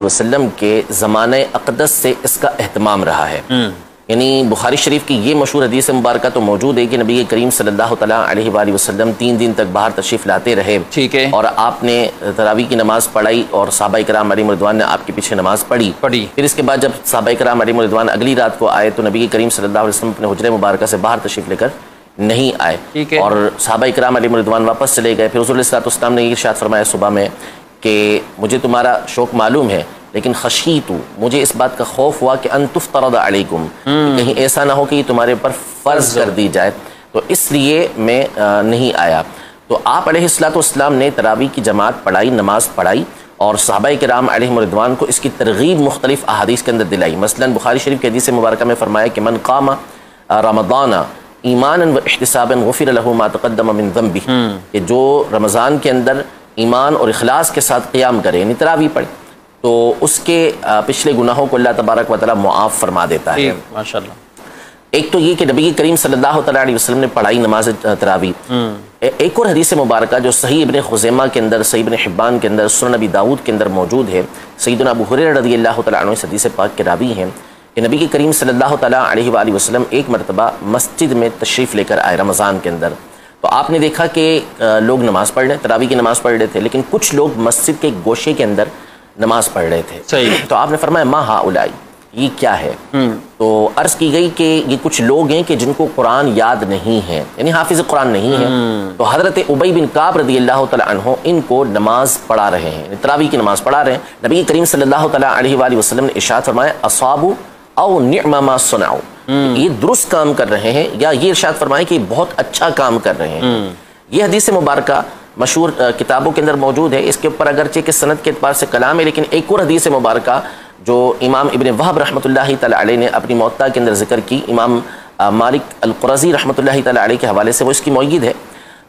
وسلم کے زمانہ اقدس سے اس کا اہتمام رہا ہے. یعنی بخاری شریف کی یہ مشہور حدیث مبارکہ تو موجود ہے کہ نبی کریم صلی اللہ تعالیٰ علیہ وآلہ وسلم 3 دن تک باہر تشریف لاتے رہے. ٹھیک ہے. اور آپ نے تراویح کی نماز پڑھائی اور صحابہ کرام علیہم رضوان نے آپ کے پیچھے نماز پڑھی. پھر اس کے بعد جب صحابہ کرام علیہم رضوان اگلی رات کو آئے تو نبی کریم صلی اللہ علیہ وسلم اپنے حجرہ مبارکہ سے باہر تشریف لے کر نہیں آئے اور صحابہ کرام علیہم رضوان واپس چلے گئے. پھر حضور علیہ السلام نے یہ ارشاد فرمایا صبح میں کہ مجھے تمہارا شوق معلوم ہے لیکن خشیتو مجھے اس بات کا خوف ہوا کہ ان تفترض علیکم کہیں ایسا نہ ہو کہ یہ تمہارے اوپر فرض کر دی جائے تو اس لیے میں نہیں آیا. تو آپ علیہ السلام نے تراویح کی جماعت پڑھائی, نماز پڑھائی اور صحابہ کرام علیہم رضوان کو اس کی ترغیب مختلف احادیث کے اندر دلائی. مثلا بخاری شریف کی حدیث مبارکہ میں فرمایا کہ من قام رمضان ایمانا و احتسابا غفر له ما تقدم من ذنبه کہ جو رمضان کے اندر ایمان اور اخلاص کے ساتھ قیام کرے یعنی تراویح پڑھے تو اس کے پچھلے گناہوں کو اللہ تبارک و تعالی معاف فرما دیتا ہے. ماشاءاللہ. ایک تو یہ کہ نبی کریم صلی اللہ تعالیٰ علیہ وسلم نے پڑھائی نماز تراویح. ایک اور حدیث مبارکہ جو صحیح ابن خزیمہ کے اندر, صحیح ابن حبان کے اندر, سنن ابی داؤد کے اندر موجود ہے. سیدنا ابو ہریرہ رضی اللہ تعالیٰ عنہ اس حدیث پاک کے راوی ہیں کہ نبی کریم صلی اللہ تعالیٰ علیہ وآلہ وسلم ایک مرتبہ مسجد میں تشریف لے کر آئے رمضان کے اندر. تو آپ نے دیکھا کہ لوگ نماز پڑھ رہے, تراویح کی نماز پڑھ رہے تھے, لیکن کچھ لوگ مسجد کے گوشے کے اندر نماز پڑھ رہے تھے. صحیح. تو آپ نے فرمایا ما ہؤلاء یہ کیا ہے؟ تو عرض کی گئی کہ یہ کچھ لوگ ہیں کہ جن کو قرآن یاد نہیں ہے, یعنی حافظ قرآن نہیں ہے. تو حضرت ابی بن کعب رضی اللہ تعالیٰ عنہ ان کو نماز پڑھا رہے ہیں, یعنی تراویح کی نماز پڑھا رہے ہیں. نبی کریم صلی اللہ تعالیٰ علیہ وآلہ وسلم نے ارشاد فرمایا اصابوا او نعم ما صنعوا, یہ درست کام کر رہے ہیں, یا یہ ارشاد فرمایا کہ بہت اچھا کام کر رہے ہیں. یہ حدیث مبارکہ مشہور کتابوں کے اندر موجود ہے. اس کے اوپر اگرچہ کہ سند کے اعتبار سے کلام ہے, لیکن ایک اور حدیث مبارکہ جو امام ابن وہب رحمۃ اللہ تعالی علیہ نے اپنی موطا کے اندر ذکر کی, امام مالک القرظی رحمۃ اللہ تعالی علیہ کے حوالے سے وہ اس کی مؤید ہے.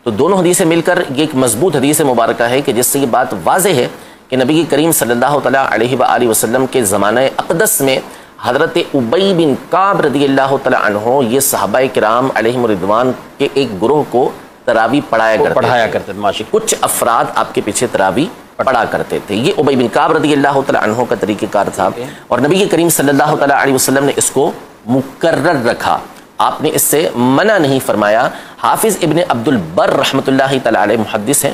تو دونوں حدیثیں مل کر یہ ایک مضبوط حدیث مبارکہ ہے کہ جس سے یہ بات واضح ہے کہ نبی کریم صلی اللہ تعالی علیہ وآلہ وسلم کے زمانہ اقدس میں حضرت ابی بن کعب رضی اللہ تعالی عنہ یہ صحابہ کرام علیہم رضوان کے ایک گروہ کو تراویح پڑھایا کرتے تھے. کچھ افراد آپ کے پیچھے تراویح پڑھا کرتے تھے. یہ ابی بن کعب رضی اللہ تعالی عنہ کا طریقہ کار تھا اور نبی کریم صلی اللہ تعالی علیہ وسلم نے اس کو مکرر رکھا, آپ نے اس سے منع نہیں فرمایا. حافظ ابن عبد البر رحمۃ اللہ تعالی علیہ محدث ہیں,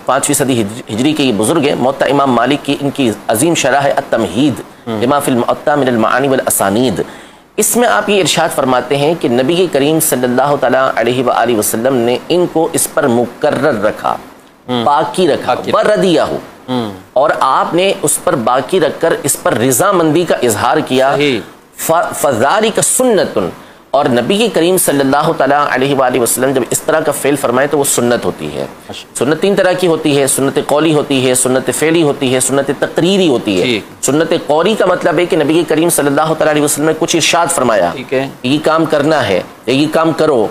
5ویں صدی ہجری کے یہ بزرگ ہیں. موطا امام مالک کی ان کی عظیم شرح ہے التمہید لما فی المعطا من المعانی والاسانید. اس میں آپ یہ ارشاد فرماتے ہیں کہ نبی کریم صلی اللہ تعالیٰ علیہ وآلہ وسلم نے ان کو اس پر مقرر رکھا, باقی رکھا, بردیہ ہو, اور آپ نے اس پر باقی رکھ کر اس پر رضامندی کا اظہار کیا. فذالک سنت, اور نبی کریم صلی اللہ تعالیٰ علیہ وآلہ وسلم جب اس طرح کا فعل فرمائے تو وہ سنت ہوتی ہے. سنت 3 طرح کی ہوتی ہے, سنت قولی ہوتی ہے, سنت فعلی ہوتی ہے, سنت تقریری ہوتی ہے. سنت قولی کا مطلب ہے کہ نبی کریم صلی اللہ تعالیٰ علیہ وسلم نے کچھ ارشاد فرمایا, یہ کام کرنا ہے یا یہ کام کرو.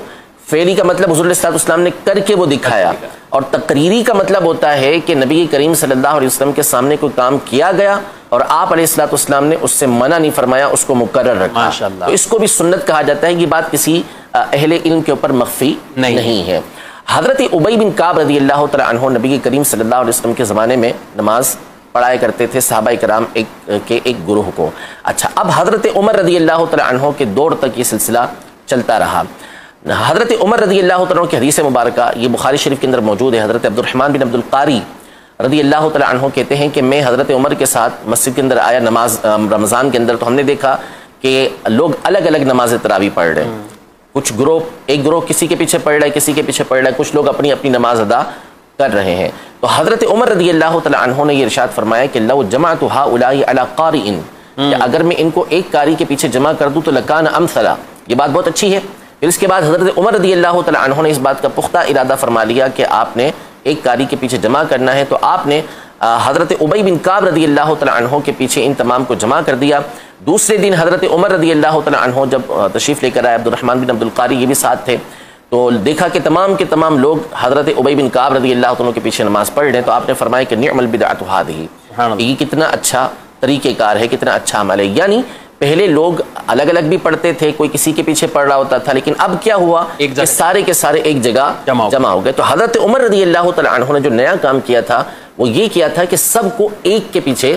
فعلی کا مطلب حضور علیہ السلام نے کر کے وہ دکھایا. اور تقریری کا مطلب ہوتا ہے کہ نبی کریم صلی اللہ علیہ وسلم کے سامنے کوئی کام کیا گیا اور آپ علیہ السلام نے اس سے منع نہیں فرمایا, اس کو مقرر رکھا. تو اس کو بھی سنت کہا جاتا ہے. یہ بات کسی اہل علم کے اوپر مخفی نہیں ہے. حضرت ابی بن کعب رضی اللہ تعالیٰ عنہ نبی کریم صلی اللہ علیہ وسلم کے زمانے میں نماز پڑھایا کرتے تھے صحابہ کرام کے ایک گروہ کو. اچھا, اب حضرت عمر رضی اللہ تعالیٰ عنہ کے دور تک یہ سلسلہ چلتا رہا. حضرت عمر رضی اللہ تعالیٰ عنہ کی حدیث مبارکہ یہ بخاری شریف کے اندر موجود ہے. حضرت عبد الرحمن بن عبد القاری رضی اللہ تعالیٰ عنہ کہتے ہیں کہ میں حضرت عمر کے ساتھ مسجد کے اندر آیا نماز رمضان کے اندر, تو ہم نے دیکھا کہ لوگ الگ الگ نماز تراویح پڑھ رہے ہیں. کچھ گروہ, ایک گروہ کسی کے پیچھے پڑھ رہا ہے, کسی کے پیچھے پڑھ رہا ہے, کچھ لوگ اپنی اپنی نماز ادا کر رہے ہیں. تو حضرت عمر رضی اللہ تعالیٰ عنہ نے یہ ارشاد فرمایا کہ لو جمعت ہؤلاء علی قارئ, کہ اگر میں ان کو ایک قاری کے پیچھے جمع کر دوں تو لکان امثلا. یہ بات بہت اچھی ہے. پھر اس کے بعد حضرت عمر رضی اللہ تعالیٰ عنہ نے اس بات کا پختہ ارادہ فرما لیا کہ آپ نے ایک قاری کے پیچھے جمع کرنا ہے. تو آپ نے حضرت ابی بن کعب رضی اللہ تعالیٰ عنہ کے پیچھے ان تمام کو جمع کر دیا. دوسرے دن حضرت عمر رضی اللہ تعالیٰ عنہ جب تشریف لے کر آئے, عبد الرحمن بن عبد القاری یہ بھی ساتھ تھے, تو دیکھا کہ تمام کے تمام لوگ حضرت ابی بن کعب رضی اللہ عنہ کے پیچھے نماز پڑھ رہے ہیں. تو آپ نے فرمایا کہ نعم البدعۃ ہذہ, یہ کتنا اچھا طریقہ کار ہے, کتنا اچھا عمل ہے. یعنی پہلے لوگ الگ الگ بھی پڑھتے تھے, کوئی کسی کے پیچھے پڑھ رہا ہوتا تھا, لیکن اب کیا ہوا کہ سارے کے سارے ایک جگہ جمع ہو گئے. تو حضرت عمر رضی اللہ تعالیٰ عنہ نے جو نیا کام کیا تھا وہ یہ کیا تھا کہ سب کو ایک کے پیچھے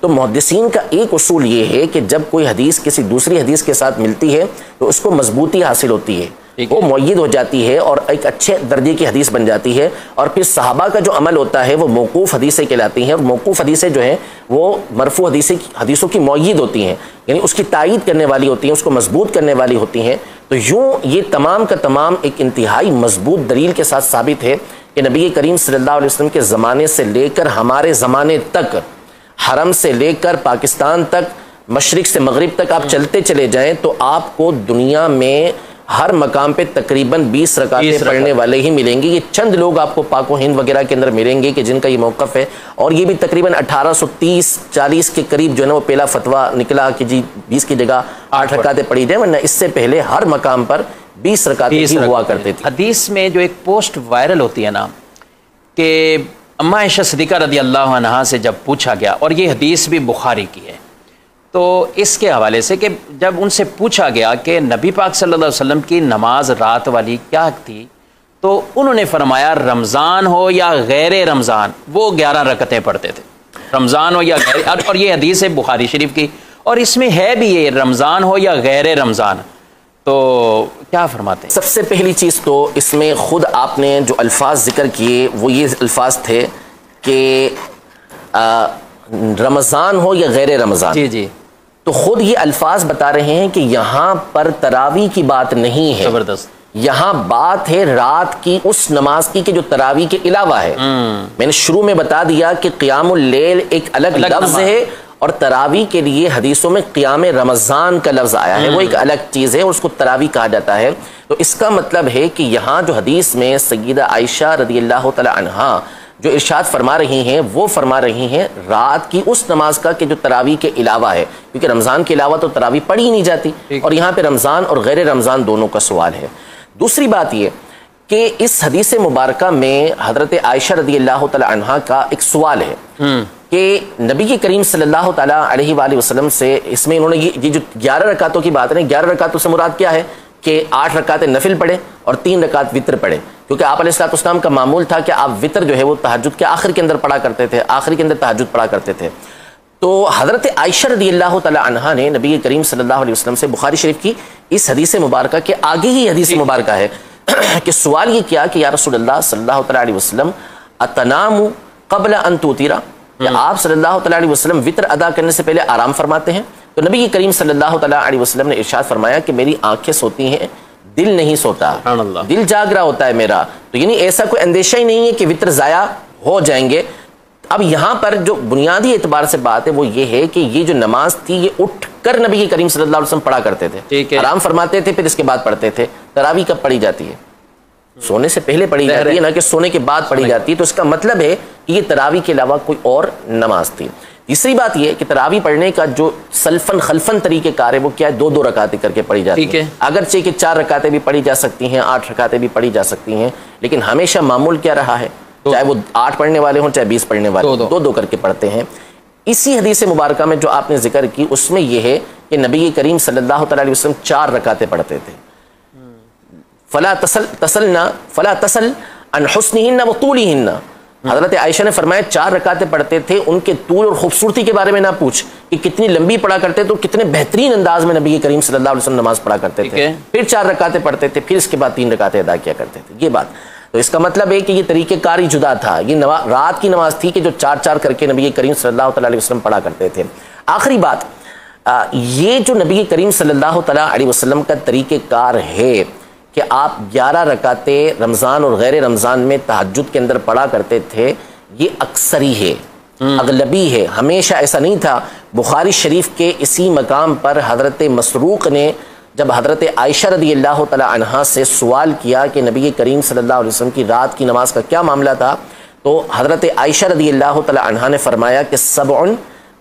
تو محدثین کا ایک اصول یہ ہے کہ جب کوئی حدیث کسی دوسری حدیث کے ساتھ ملتی ہے تو اس کو مضبوطی حاصل ہوتی ہے، وہ مؤید ہو جاتی ہے اور ایک اچھے درجے کی حدیث بن جاتی ہے، اور پھر صحابہ کا جو عمل ہوتا ہے وہ موقوف حدیثیں کہلاتی ہیں، اور موقوف حدیثیں جو ہیں وہ مرفوع حدیثوں کی مؤید ہوتی ہیں، یعنی اس کی تائید کرنے والی ہوتی ہیں، اس کو مضبوط کرنے والی ہوتی ہیں۔ تو یوں یہ تمام کا تمام ایک انتہائی مضبوط دلیل کے ساتھ ثابت ہے کہ نبی کریم صلی اللہ علیہ وسلم کے زمانے سے لے کر ہمارے زمانے تک، حرم سے لے کر پاکستان تک، مشرق سے مغرب تک آپ چلتے چلے جائیں تو آپ کو دنیا میں ہر مقام پہ تقریباً 20 رکعتیں پڑھنے والے ہی ملیں گے۔ یہ چند لوگ آپ کو پاک و ہند وغیرہ کے اندر ملیں گے کہ جن کا یہ موقف ہے، اور یہ بھی تقریباً 1830-40 کے قریب جو ہے نا وہ پہلا فتویٰ نکلا کہ جی 20 کی جگہ 8 رکعتیں پڑھی جائیں، ورنہ اس سے پہلے ہر مقام پر 20 رکعتیں ہی ہوا کرتے تھے۔ حدیث میں جو ایک پوسٹ وائرل ہوتی ہے نا کہ اماں عائشہ صدیقہ رضی اللہ عنہا سے جب پوچھا گیا، اور یہ حدیث بھی بخاری کی ہے، تو اس کے حوالے سے کہ جب ان سے پوچھا گیا کہ نبی پاک صلی اللہ علیہ وسلم کی نماز رات والی کیا تھی، تو انہوں نے فرمایا رمضان ہو یا غیر رمضان وہ 11 رکعتیں پڑھتے تھے، رمضان ہو یا غیر، اور یہ حدیث ہے بخاری شریف کی، اور اس میں ہے بھی یہ رمضان ہو یا غیر رمضان، تو کیا فرماتے ہیں؟ سب سے پہلی چیز تو اس میں خود آپ نے جو الفاظ ذکر کیے وہ یہ الفاظ تھے کہ رمضان ہو یا غیر رمضان، جی جی، تو خود یہ الفاظ بتا رہے ہیں کہ یہاں پر تراویح کی بات نہیں ہے، زبردست، یہاں بات ہے رات کی اس نماز کی کہ جو تراویح کے علاوہ ہے۔ میں نے شروع میں بتا دیا کہ قیام اللیل ایک الگ لفظ ہے، اور تراویح کے لیے حدیثوں میں قیام رمضان کا لفظ آیا ہے، وہ ایک الگ چیز ہے اور اس کو تراویح کہا جاتا ہے۔ تو اس کا مطلب ہے کہ یہاں جو حدیث میں سیدہ عائشہ رضی اللہ تعالی عنہا جو ارشاد فرما رہی ہیں وہ فرما رہی ہیں رات کی اس نماز کا کہ جو تراویح کے علاوہ ہے، کیونکہ رمضان کے علاوہ تو تراویح پڑھی ہی نہیں جاتی، اور یہاں پہ رمضان اور غیر رمضان دونوں کا سوال ہے۔ دوسری بات یہ کہ اس حدیث مبارکہ میں حضرت عائشہ رضی اللہ تعالی عنہا کا ایک سوال ہے کہ نبی کریم صلی اللہ تعالیٰ علیہ وآلہ وسلم سے، اس میں انہوں نے یہ جو 11 رکعتوں کی بات ہے، 11 رکعتوں سے مراد کیا ہے کہ 8 رکعتیں نفل پڑھیں اور 3 رکعت وطر پڑھیں، کیونکہ آپ علیہ الصلوۃ والسلام کا معمول تھا کہ آپ وطر جو ہے وہ تہجد کے آخر کے اندر پڑھا کرتے تھے، آخری کے اندر تہجد پڑھا کرتے تھے۔ تو حضرت عائشہ رضی اللہ تعالی عنہا نے نبی کریم صلی اللہ علیہ وسلم سے بخاری شریف کی اس حدیث مبارکہ کے آگے ہی حدیث مبارکہ ہے کہ سوال یہ کیا کہ یا رسول اللہ صلی اللہ تعالی علیہ وسلم اتنام قبل ان توتیرا، کہ آپ صلی اللہ تعالی علیہ وسلم وطر ادا کرنے سے پہلے آرام فرماتے ہیں؟ تو نبی کریم صلی اللہ تعالی علیہ وسلم نے ارشاد فرمایا کہ میری آنکھیں سوتی ہیں، دل نہیں سوتا، دل جاگ رہا ہوتا ہے میرا، تو یعنی ایسا کوئی اندیشہ ہی نہیں ہے کہ وطر ضائع ہو جائیں گے۔ اب یہاں پر جو بنیادی اعتبار سے بات ہے وہ یہ ہے کہ یہ جو نماز تھی یہ اٹھ کر نبی کریم صلی اللہ علیہ وسلم پڑھا کرتے تھے، آرام فرماتے تھے پھر اس کے بعد پڑھتے تھے۔ تراویح کب پڑھی جاتی ہے؟ سونے سے پہلے پڑھی جاتی ہے، نہ کہ سونے کے بعد پڑھی جاتی ہے، تو اس کا مطلب ہے کہ یہ تراویح کے علاوہ کوئی اور نماز تھی۔ تیسری بات یہ کہ تراویح پڑھنے کا جو سلفن خلفن طریقہ کار ہے وہ کیا ہے، 2 رکعتیں کر کے پڑھی جاتی ہیں، اگرچہ کہ 4 رکعتیں بھی پڑھی جا سکتی ہیں، 8 رکعتیں بھی پڑھی جا سکتی ہیں، لیکن ہمیشہ معمول کیا رہا ہے، چاہے وہ 8 پڑھنے والے ہوں چاہے 20 پڑھنے والے ہوں، 2 کر کے پڑھتے ہیں۔ اسی حدیث مبارکہ میں جو آپ نے ذکر کی اس میں یہ ہے کہ نبی کریم صلی اللہ تعالی علیہ وسلم 4 رکعتیں پڑھتے تھے۔ فلا تسل عن حسنہن وطولہن، حضرت عائشہ نے فرمایا 4 رکعتیں پڑھتے تھے، ان کے طول اور خوبصورتی کے بارے میں نہ پوچھ کہ کتنی لمبی پڑھا کرتے تھے، کتنے بہترین انداز میں نبی کریم صلی اللہ علیہ وسلم نماز پڑھا کرتے تھے، پھر 4 رکعتیں پڑھتے تھے، پھر اس کے بعد 3 رکعتیں ادا کیا کرتے تھے۔ یہ بات تو اس کا مطلب ہے کہ یہ طریقہ کار ہی جدا تھا، یہ رات کی نماز تھی کہ جو 4 کر کے نبی کریم صلی اللہ تعالی علیہ وسلم پڑھا کرتے تھے۔ آخری بات، یہ جو نبی کریم صلی اللہ تعالی علیہ وسلم کا طریقہ کار ہے کہ آپ 11 رکعتیں رمضان اور غیر رمضان میں تہجد کے اندر پڑھا کرتے تھے، یہ اکثری ہے، اغلبی ہے، ہمیشہ ایسا نہیں تھا۔ بخاری شریف کے اسی مقام پر حضرت مسروق نے جب حضرت عائشہ رضی اللہ تعالی عنہا سے سوال کیا کہ نبی کریم صلی اللہ علیہ وسلم کی رات کی نماز کا کیا معاملہ تھا، تو حضرت عائشہ رضی اللہ تعالی عنہا نے فرمایا کہ 7 و 9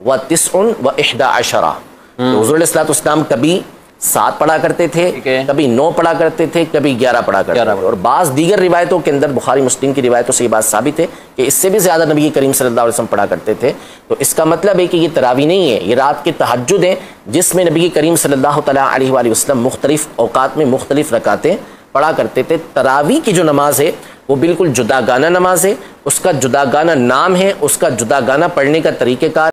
و 11، تو حضور علیہ الصلوۃ والسلام کبھی 7 پڑھا کرتے تھے، کبھی 9 پڑھا کرتے تھے، کبھی 11 پڑھا کرتے تھے، اور بعض دیگر روایتوں کے اندر بخاری مسلم کی روایتوں سے یہ بات ثابت ہے کہ اس سے بھی زیادہ نبی کریم صلی اللہ علیہ وسلم پڑھا کرتے تھے۔ تو اس کا مطلب ہے کہ یہ تراویح نہیں ہے، یہ رات کے تہجد ہیں جس میں نبی کریم صلی اللہ تعالیٰ علیہ وآلہ وسلم مختلف اوقات میں مختلف رکعتیں پڑھا کرتے تھے۔ تراویح کی جو نماز ہے وہ بالکل جدا گانا نماز ہے، اس کا جدا گانا نام ہے، اس کا جدا گانا پڑھنے کا طریقہ کار